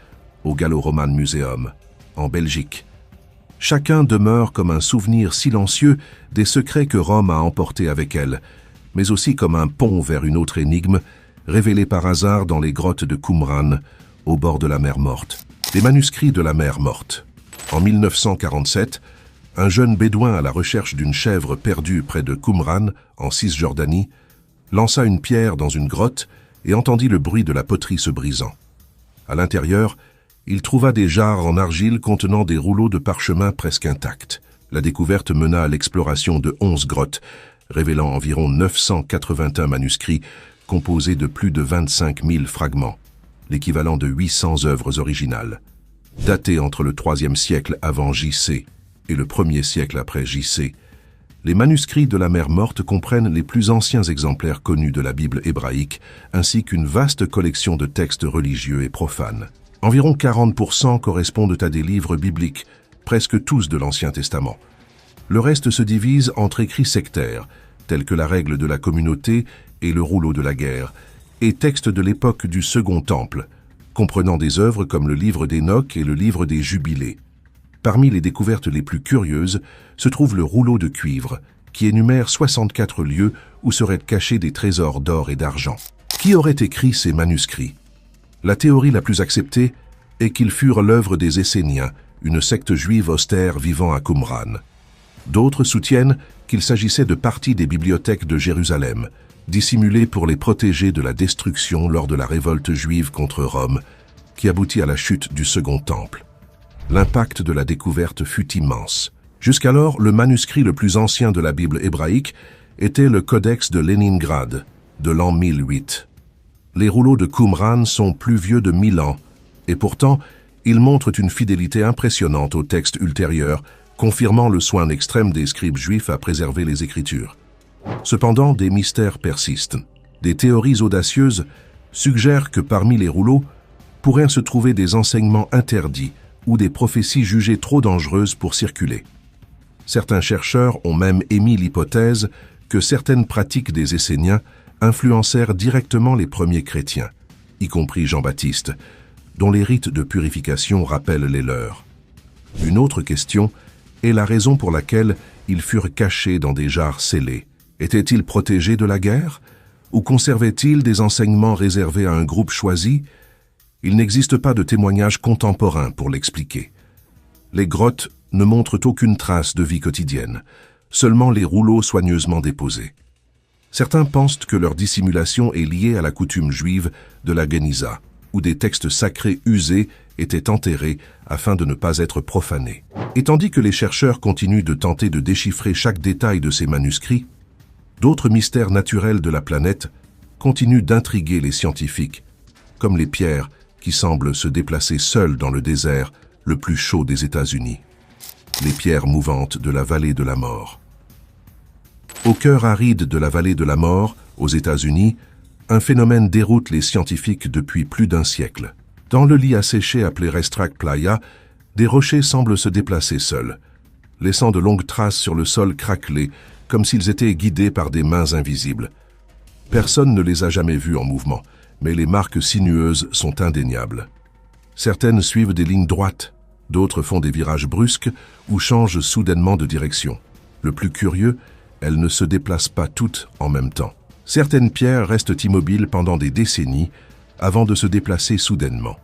au Gallo-Roman Museum, en Belgique. Chacun demeure comme un souvenir silencieux des secrets que Rome a emportés avec elle, mais aussi comme un pont vers une autre énigme, révélée par hasard dans les grottes de Qumran, au bord de la mer Morte. Les manuscrits de la mer Morte. En 1947, un jeune bédouin à la recherche d'une chèvre perdue près de Qumran, en Cisjordanie, lança une pierre dans une grotte et entendit le bruit de la poterie se brisant. À l'intérieur, il trouva des jarres en argile contenant des rouleaux de parchemin presque intacts. La découverte mena à l'exploration de 11 grottes, révélant environ 981 manuscrits composés de plus de 25 000 fragments, l'équivalent de 800 œuvres originales. Datés entre le IIIe siècle avant J.C. et le 1er siècle après J.C., les manuscrits de la mer Morte comprennent les plus anciens exemplaires connus de la Bible hébraïque, ainsi qu'une vaste collection de textes religieux et profanes. Environ 40% correspondent à des livres bibliques, presque tous de l'Ancien Testament. Le reste se divise entre écrits sectaires, tels que la règle de la communauté et le rouleau de la guerre, et textes de l'époque du Second Temple, comprenant des œuvres comme le livre d'Enoch et le livre des Jubilés. Parmi les découvertes les plus curieuses se trouve le rouleau de cuivre, qui énumère 64 lieux où seraient cachés des trésors d'or et d'argent. Qui aurait écrit ces manuscrits? La théorie la plus acceptée est qu'ils furent l'œuvre des Esséniens, une secte juive austère vivant à Qumran. D'autres soutiennent qu'il s'agissait de parties des bibliothèques de Jérusalem, dissimulées pour les protéger de la destruction lors de la révolte juive contre Rome, qui aboutit à la chute du Second Temple. L'impact de la découverte fut immense. Jusqu'alors, le manuscrit le plus ancien de la Bible hébraïque était le Codex de Léningrad, de l'an 1008. Les rouleaux de Qumran sont plus vieux de 1000 ans, et pourtant, ils montrent une fidélité impressionnante aux textes ultérieurs, confirmant le soin extrême des scribes juifs à préserver les Écritures. Cependant, des mystères persistent. Des théories audacieuses suggèrent que parmi les rouleaux pourraient se trouver des enseignements interdits ou des prophéties jugées trop dangereuses pour circuler. Certains chercheurs ont même émis l'hypothèse que certaines pratiques des Esséniens influencèrent directement les premiers chrétiens, y compris Jean-Baptiste, dont les rites de purification rappellent les leurs. Une autre question est la raison pour laquelle ils furent cachés dans des jarres scellées. Étaient-ils protégés de la guerre? Ou conservaient-ils des enseignements réservés à un groupe choisi? Il n'existe pas de témoignages contemporains pour l'expliquer. Les grottes ne montrent aucune trace de vie quotidienne, seulement les rouleaux soigneusement déposés. Certains pensent que leur dissimulation est liée à la coutume juive de la Guéniza, où des textes sacrés usés étaient enterrés afin de ne pas être profanés. Et tandis que les chercheurs continuent de tenter de déchiffrer chaque détail de ces manuscrits, d'autres mystères naturels de la planète continuent d'intriguer les scientifiques, comme les pierres qui semblent se déplacer seules dans le désert le plus chaud des États-Unis. Les pierres mouvantes de la vallée de la mort. Au cœur aride de la vallée de la mort, aux États-Unis, un phénomène déroute les scientifiques depuis plus d'un siècle. Dans le lit asséché appelé Racetrack Playa, des rochers semblent se déplacer seuls, laissant de longues traces sur le sol craquelé, comme s'ils étaient guidés par des mains invisibles. Personne ne les a jamais vus en mouvement, mais les marques sinueuses sont indéniables. Certaines suivent des lignes droites, d'autres font des virages brusques ou changent soudainement de direction. Le plus curieux, elles ne se déplacent pas toutes en même temps. Certaines pierres restent immobiles pendant des décennies avant de se déplacer soudainement.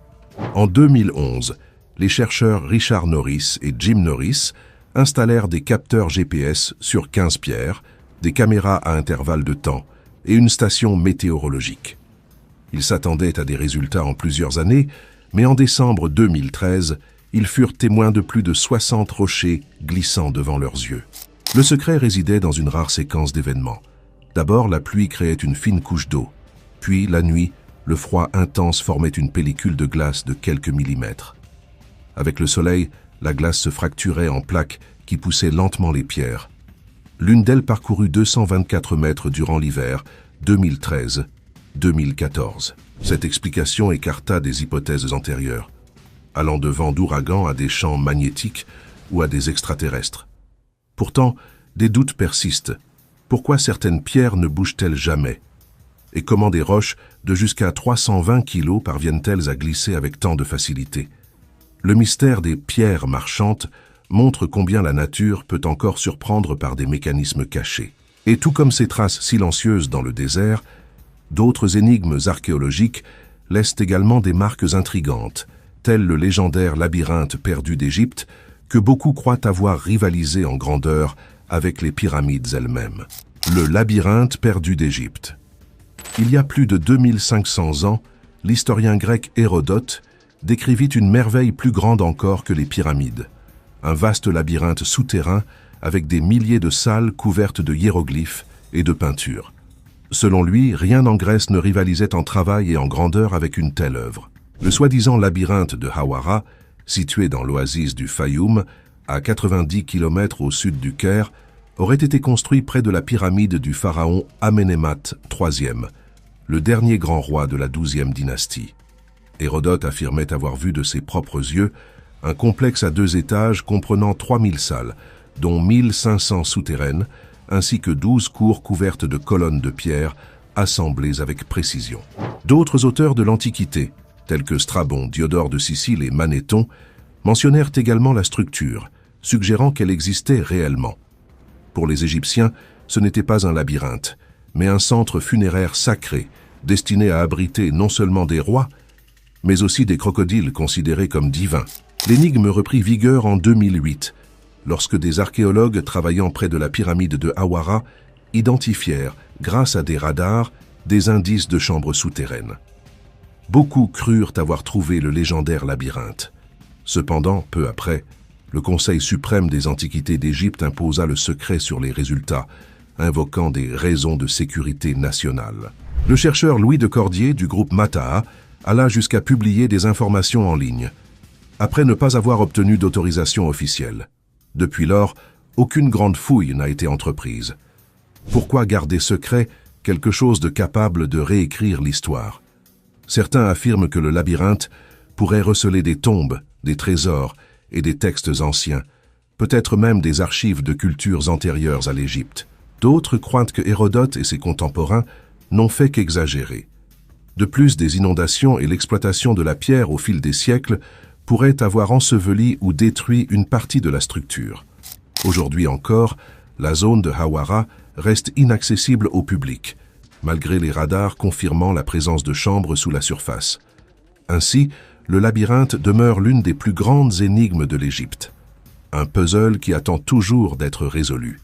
En 2011, les chercheurs Richard Norris et Jim Norris installèrent des capteurs GPS sur 15 pierres, des caméras à intervalles de temps et une station météorologique. Ils s'attendaient à des résultats en plusieurs années, mais en décembre 2013, ils furent témoins de plus de 60 rochers glissant devant leurs yeux. Le secret résidait dans une rare séquence d'événements. D'abord, la pluie créait une fine couche d'eau. Puis, la nuit, le froid intense formait une pellicule de glace de quelques millimètres. Avec le soleil, la glace se fracturait en plaques qui poussaient lentement les pierres. L'une d'elles parcourut 224 mètres durant l'hiver 2013-2014. Cette explication écarta des hypothèses antérieures, allant de vents d'ouragan à des champs magnétiques ou à des extraterrestres. Pourtant, des doutes persistent. Pourquoi certaines pierres ne bougent-elles jamais? Et comment des roches de jusqu'à 320 kg parviennent-elles à glisser avec tant de facilité? Le mystère des pierres marchantes montre combien la nature peut encore surprendre par des mécanismes cachés. Et tout comme ces traces silencieuses dans le désert, d'autres énigmes archéologiques laissent également des marques intrigantes, tel le légendaire labyrinthe perdu d'Égypte, que beaucoup croient avoir rivalisé en grandeur avec les pyramides elles-mêmes. Le labyrinthe perdu d'Égypte. Il y a plus de 2500 ans, l'historien grec Hérodote décrivit une merveille plus grande encore que les pyramides. Un vaste labyrinthe souterrain avec des milliers de salles couvertes de hiéroglyphes et de peintures. Selon lui, rien en Grèce ne rivalisait en travail et en grandeur avec une telle œuvre. Le soi-disant labyrinthe de Hawara, situé dans l'oasis du Fayoum, à 90 km au sud du Caire, aurait été construit près de la pyramide du pharaon Amenemhat III, le dernier grand roi de la 12e dynastie. Hérodote affirmait avoir vu de ses propres yeux un complexe à 2 étages comprenant 3000 salles, dont 1500 souterraines, ainsi que 12 cours couvertes de colonnes de pierre assemblées avec précision. D'autres auteurs de l'Antiquité, tels que Strabon, Diodore de Sicile et Manéthon, mentionnèrent également la structure, suggérant qu'elle existait réellement. Pour les Égyptiens, ce n'était pas un labyrinthe, mais un centre funéraire sacré, destiné à abriter non seulement des rois, mais aussi des crocodiles considérés comme divins. L'énigme reprit vigueur en 2008, lorsque des archéologues travaillant près de la pyramide de Hawara identifièrent, grâce à des radars, des indices de chambres souterraines. Beaucoup crurent avoir trouvé le légendaire labyrinthe. Cependant, peu après, le Conseil suprême des Antiquités d'Égypte imposa le secret sur les résultats, invoquant des raisons de sécurité nationale. Le chercheur Louis de Cordier du groupe Mataha alla jusqu'à publier des informations en ligne, après ne pas avoir obtenu d'autorisation officielle. Depuis lors, aucune grande fouille n'a été entreprise. Pourquoi garder secret quelque chose de capable de réécrire l'histoire? Certains affirment que le labyrinthe pourrait receler des tombes, des trésors et des textes anciens, peut-être même des archives de cultures antérieures à l'Égypte. D'autres croient que Hérodote et ses contemporains n'ont fait qu'exagérer. De plus, des inondations et l'exploitation de la pierre au fil des siècles pourraient avoir enseveli ou détruit une partie de la structure. Aujourd'hui encore, la zone de Hawara reste inaccessible au public, malgré les radars confirmant la présence de chambres sous la surface. Ainsi, le labyrinthe demeure l'une des plus grandes énigmes de l'Égypte. Un puzzle qui attend toujours d'être résolu.